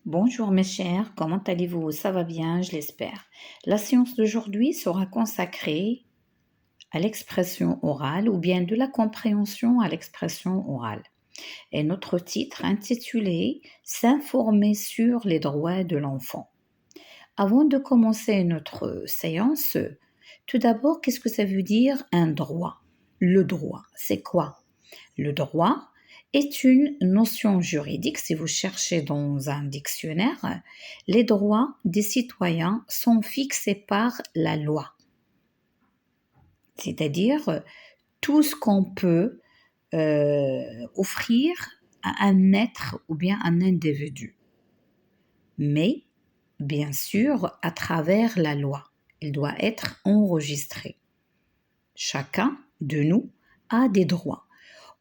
Bonjour mes chers, comment allez-vous? Ça va bien, je l'espère. La séance d'aujourd'hui sera consacrée à l'expression orale ou bien de la compréhension à l'expression orale. Et notre titre intitulé S'informer sur les droits de l'enfant. Avant de commencer notre séance, tout d'abord, qu'est-ce que ça veut dire un droit? Le droit, c'est quoi? Le droit est une notion juridique. Si vous cherchez dans un dictionnaire, les droits des citoyens sont fixés par la loi. C'est-à-dire tout ce qu'on peut offrir à un être ou bien un individu. Mais, bien sûr, à travers la loi. Il doit être enregistré. Chacun de nous a des droits.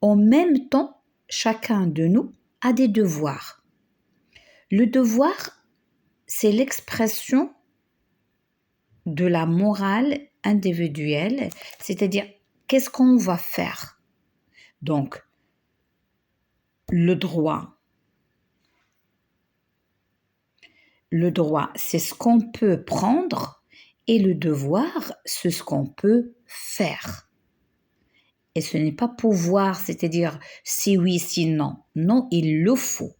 En même temps, chacun de nous a des devoirs. Le devoir, c'est l'expression de la morale individuelle, c'est-à-dire qu'est-ce qu'on va faire. Donc, le droit, c'est ce qu'on peut prendre et le devoir, c'est ce qu'on peut faire. Et ce n'est pas pouvoir, c'est-à-dire si oui, si non. Non, il le faut.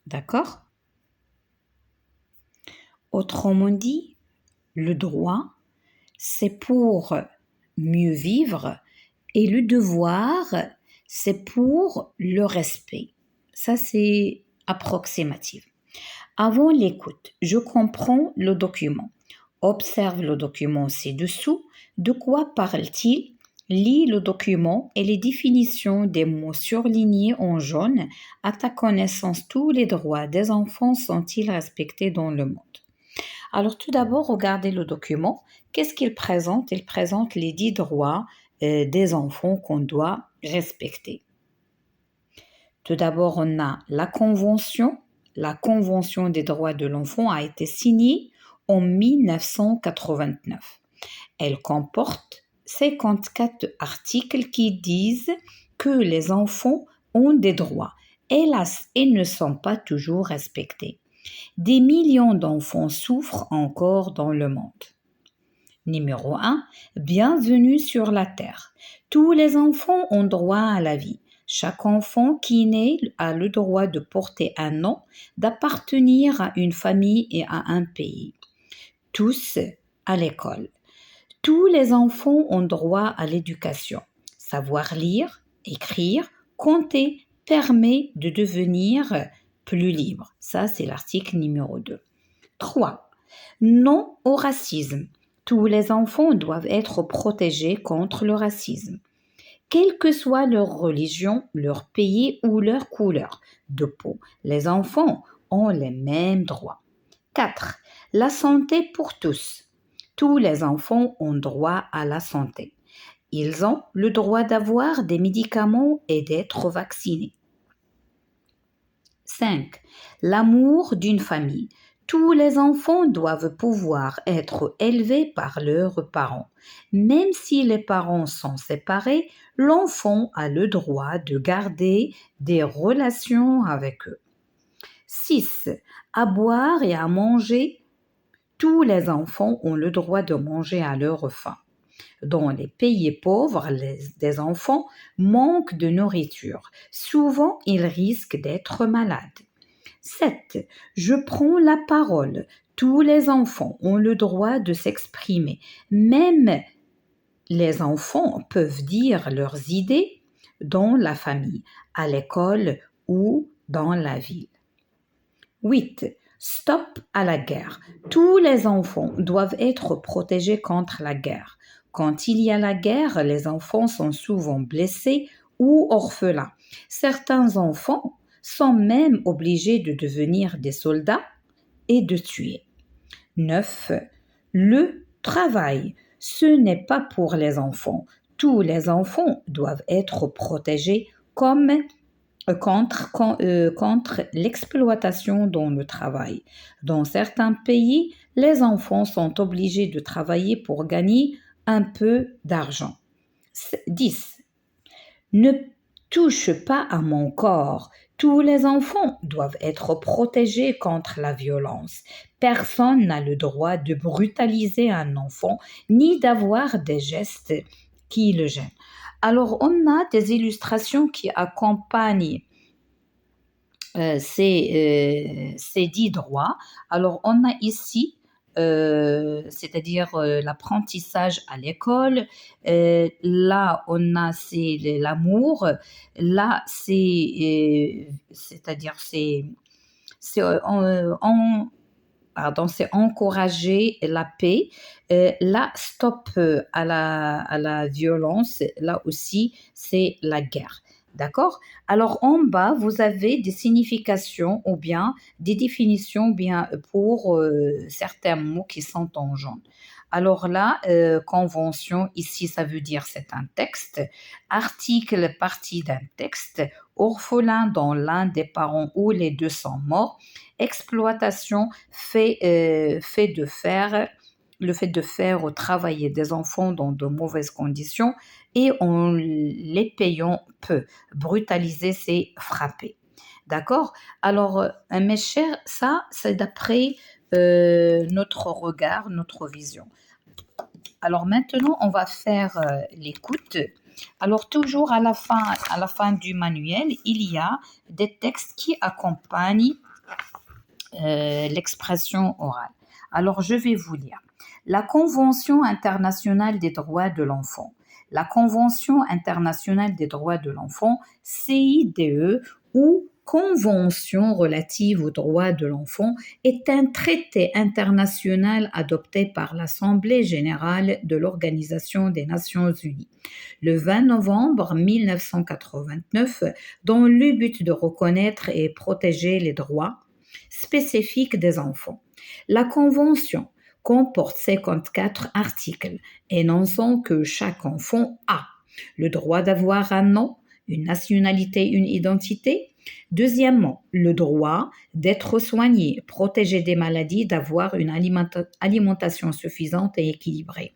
D'accord? Autrement dit, le droit, c'est pour mieux vivre et le devoir, c'est pour le respect. Ça, c'est approximatif. Avant l'écoute, je comprends le document. Observe le document ci-dessous. De quoi parle-t-il? Lis le document et les définitions des mots surlignés en jaune. À ta connaissance, tous les droits des enfants sont-ils respectés dans le monde? Alors tout d'abord, regardez le document. Qu'est-ce qu'il présente? Il présente les 10 droits des enfants qu'on doit respecter. Tout d'abord, on a la Convention. La Convention des droits de l'enfant a été signée en 1989. Elle comporte 54 articles qui disent que les enfants ont des droits. Hélas, ils ne sont pas toujours respectés. Des millions d'enfants souffrent encore dans le monde. Numéro 1. Bienvenue sur la Terre. Tous les enfants ont droit à la vie. Chaque enfant qui naît a le droit de porter un nom, d'appartenir à une famille et à un pays. Tous à l'école. Tous les enfants ont droit à l'éducation. Savoir lire, écrire, compter permet de devenir plus libre. Ça, c'est l'article numéro 2. 3. Non au racisme. Tous les enfants doivent être protégés contre le racisme. Quelle que soit leur religion, leur pays ou leur couleur de peau, les enfants ont les mêmes droits. 4. La santé pour tous. Tous les enfants ont droit à la santé. Ils ont le droit d'avoir des médicaments et d'être vaccinés. 5. L'amour d'une famille. Tous les enfants doivent pouvoir être élevés par leurs parents. Même si les parents sont séparés, l'enfant a le droit de garder des relations avec eux. 6. À boire et à manger. Tous les enfants ont le droit de manger à leur faim. Dans les pays pauvres, des enfants manquent de nourriture. Souvent, ils risquent d'être malades. 7. Je prends la parole. Tous les enfants ont le droit de s'exprimer. Même les enfants peuvent dire leurs idées dans la famille, à l'école ou dans la ville. 8. Stop à la guerre. Tous les enfants doivent être protégés contre la guerre. Quand il y a la guerre, les enfants sont souvent blessés ou orphelins. Certains enfants sont même obligés de devenir des soldats et de tuer. 9. Le travail. Ce n'est pas pour les enfants. Tous les enfants doivent être protégés contre l'exploitation dans le travail. Dans certains pays, les enfants sont obligés de travailler pour gagner un peu d'argent. 10. Ne touche pas à mon corps. Tous les enfants doivent être protégés contre la violence. Personne n'a le droit de brutaliser un enfant ni d'avoir des gestes qui le gênent. Alors, on a des illustrations qui accompagnent ces 10 droits. Alors, on a ici, c'est-à-dire l'apprentissage à l'école. Là, on a c'est l'amour. Là, c'est-à-dire c'est pardon, c'est encourager la paix. Là, stop à la violence. Là aussi, c'est la guerre. D'accord? Alors, en bas, vous avez des significations ou bien des définitions bien pour certains mots qui sont en jaune. Alors là, convention, ici, ça veut dire c'est un texte. Article, partie d'un texte. Orphelin dont l'un des parents ou les deux sont morts. Exploitation, le fait de faire ou travailler des enfants dans de mauvaises conditions et en les payant peu. Brutaliser, c'est frapper. D'accord? Alors, mes chers, ça, c'est d'après notre regard, notre vision. Alors maintenant, on va faire l'écoute. Alors toujours à la fin du manuel, il y a des textes qui accompagnent l'expression orale. Alors, je vais vous lire. La Convention internationale des droits de l'enfant. La Convention internationale des droits de l'enfant, CIDE, ou Convention relative aux droits de l'enfant, est un traité international adopté par l'Assemblée générale de l'Organisation des Nations unies le 20 novembre 1989 dans le but de reconnaître et protéger les droits spécifiques des enfants. La Convention comporte 54 articles énonçant que chaque enfant a le droit d'avoir un nom, une nationalité, une identité. Deuxièmement, le droit d'être soigné, protégé des maladies, d'avoir une alimentation suffisante et équilibrée.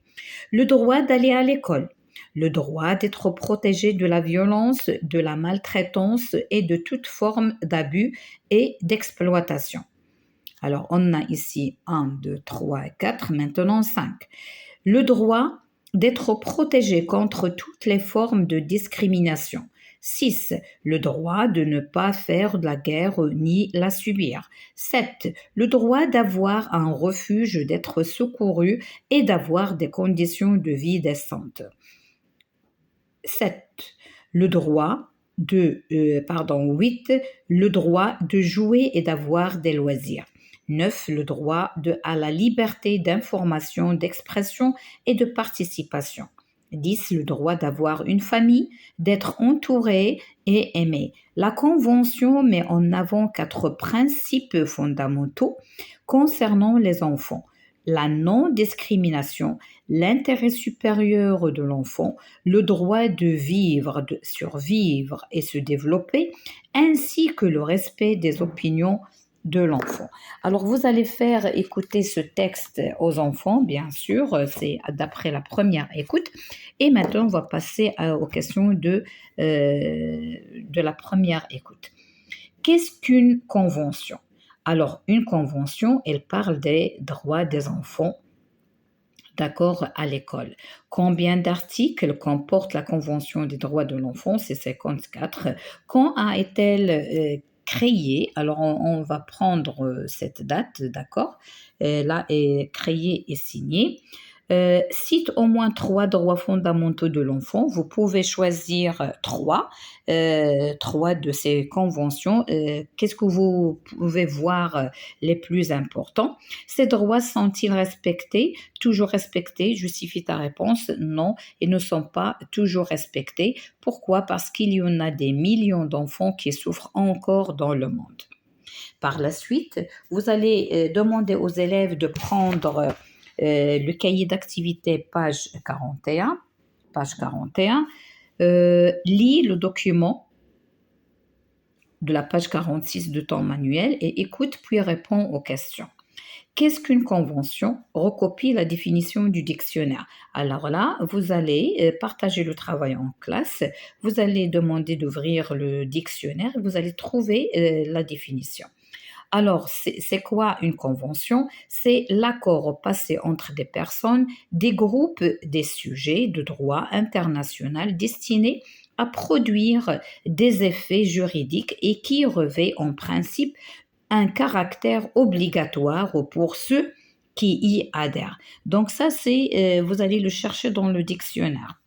Le droit d'aller à l'école. Le droit d'être protégé de la violence, de la maltraitance et de toute forme d'abus et d'exploitation. Alors, on a ici 1, 2, 3 et 4, maintenant 5. Le droit d'être protégé contre toutes les formes de discrimination. 6. Le droit de ne pas faire de la guerre ni la subir. 7. Le droit d'avoir un refuge, d'être secouru et d'avoir des conditions de vie décentes. 7. Le droit 8. Le droit de jouer et d'avoir des loisirs. 9. Le droit à la liberté d'information, d'expression et de participation. 10. Le droit d'avoir une famille, d'être entouré et aimé. La Convention met en avant 4 principes fondamentaux concernant les enfants. La non-discrimination, l'intérêt supérieur de l'enfant, le droit de vivre, de survivre et se développer, ainsi que le respect des opinions de l'enfant. Alors, vous allez faire écouter ce texte aux enfants, bien sûr, c'est d'après la première écoute. Et maintenant, on va passer aux questions de la première écoute. Qu'est-ce qu'une convention? Alors, une convention, elle parle des droits des enfants, d'accord, à l'école. Combien d'articles comporte la Convention des droits de l'enfant? C'est 54. Quand a été-elle créée? Alors, on va prendre cette date, d'accord? Là, est créée et signée. Cite au moins 3 droits fondamentaux de l'enfant. Vous pouvez choisir 3 de ces conventions. Qu'est-ce que vous pouvez voir les plus importants? Ces droits sont-ils respectés? Toujours respectés? Justifie ta réponse. Non, ils ne sont pas toujours respectés. Pourquoi? Parce qu'il y en a des millions d'enfants qui souffrent encore dans le monde. Par la suite, vous allez demander aux élèves de prendre le cahier d'activité, page 41. Lis le document de la page 46 de ton manuel et écoute puis réponds aux questions. Qu'est-ce qu'une convention? Recopie la définition du dictionnaire. Alors là, vous allez partager le travail en classe, vous allez demander d'ouvrir le dictionnaire et vous allez trouver la définition. Alors, c'est quoi une convention? C'est l'accord passé entre des personnes, des groupes, des sujets de droit international destinés à produire des effets juridiques et qui revêt en principe un caractère obligatoire pour ceux qui y adhèrent. Donc ça, vous allez le chercher dans le dictionnaire.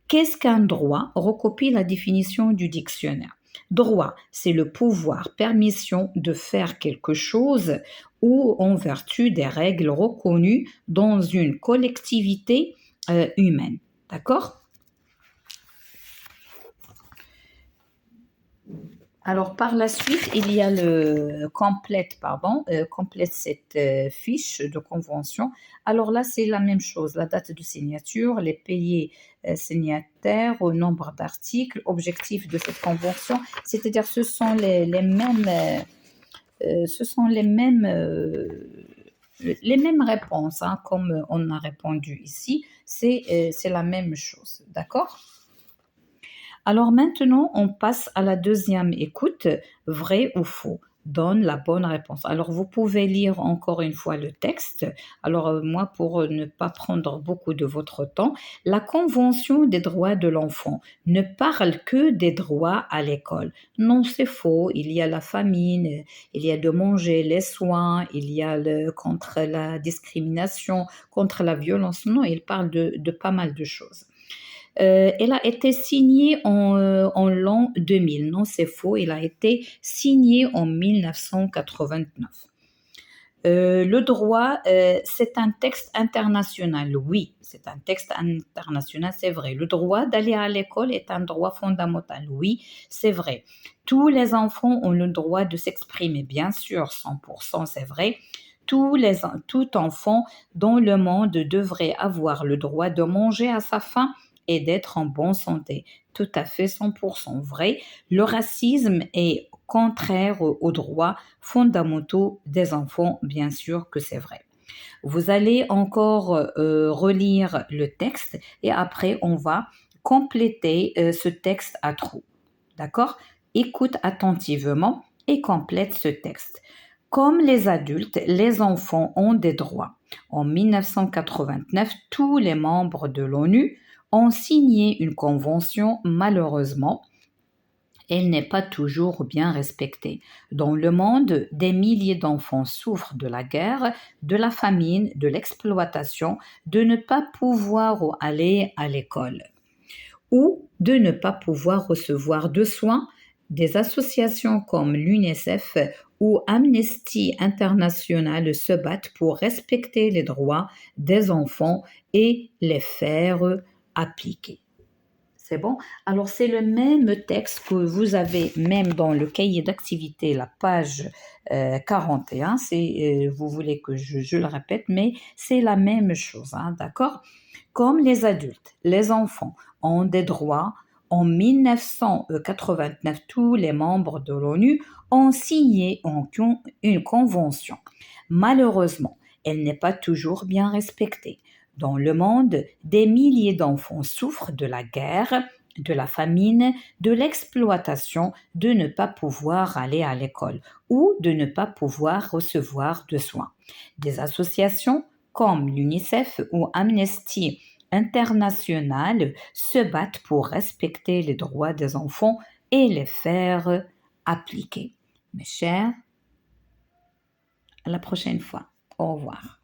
Qu'est-ce qu'un droit? Recopie la définition du dictionnaire. Droit, c'est le pouvoir, permission de faire quelque chose ou en vertu des règles reconnues dans une collectivité humaine. D'accord? Alors, par la suite, il y a complète cette fiche de convention. Alors là, c'est la même chose, la date de signature, les pays signataires, au nombre d'articles, objectifs de cette convention, c'est-à-dire ce sont les mêmes réponses, hein, comme on a répondu ici, c'est la même chose, d'accord? Alors maintenant, on passe à la deuxième écoute, vrai ou faux. Donne la bonne réponse. Alors vous pouvez lire encore une fois le texte. Alors moi, pour ne pas prendre beaucoup de votre temps, la Convention des droits de l'enfant ne parle que des droits à l'école. Non, c'est faux. Il y a la famine, il y a de manger, les soins, il y a contre la discrimination, contre la violence. Non, il parle de pas mal de choses. Elle a été signée en l'an 2000. Non, c'est faux. Elle a été signée en 1989. Le droit, c'est un texte international. Oui, c'est un texte international, c'est vrai. Le droit d'aller à l'école est un droit fondamental. Oui, c'est vrai. Tous les enfants ont le droit de s'exprimer, bien sûr, 100%, c'est vrai. Tout enfant dans le monde devrait avoir le droit de manger à sa faim et d'être en bonne santé. Tout à fait 100% vrai. Le racisme est contraire aux droits fondamentaux des enfants, bien sûr que c'est vrai. Vous allez encore relire le texte et après on va compléter ce texte à trous. D'accord? Écoute attentivement et complète ce texte. Comme les adultes, les enfants ont des droits. En 1989, tous les membres de l'ONU ont signé une convention. Malheureusement, elle n'est pas toujours bien respectée. Dans le monde, des milliers d'enfants souffrent de la guerre, de la famine, de l'exploitation, de ne pas pouvoir aller à l'école ou de ne pas pouvoir recevoir de soins. Des associations comme l'UNICEF ou Amnesty International se battent pour respecter les droits des enfants et les faire appliquer. C'est bon? Alors, c'est le même texte que vous avez même dans le cahier d'activité, la page 41. Vous voulez que je le répète, mais c'est la même chose, hein, d'accord? Comme les adultes, les enfants ont des droits. En 1989, tous les membres de l'ONU ont signé une convention. Malheureusement, elle n'est pas toujours bien respectée. Dans le monde, des milliers d'enfants souffrent de la guerre, de la famine, de l'exploitation, de ne pas pouvoir aller à l'école ou de ne pas pouvoir recevoir de soins. Des associations comme l'UNICEF ou Amnesty International se battent pour respecter les droits des enfants et les faire appliquer. Mes chers, à la prochaine fois. Au revoir.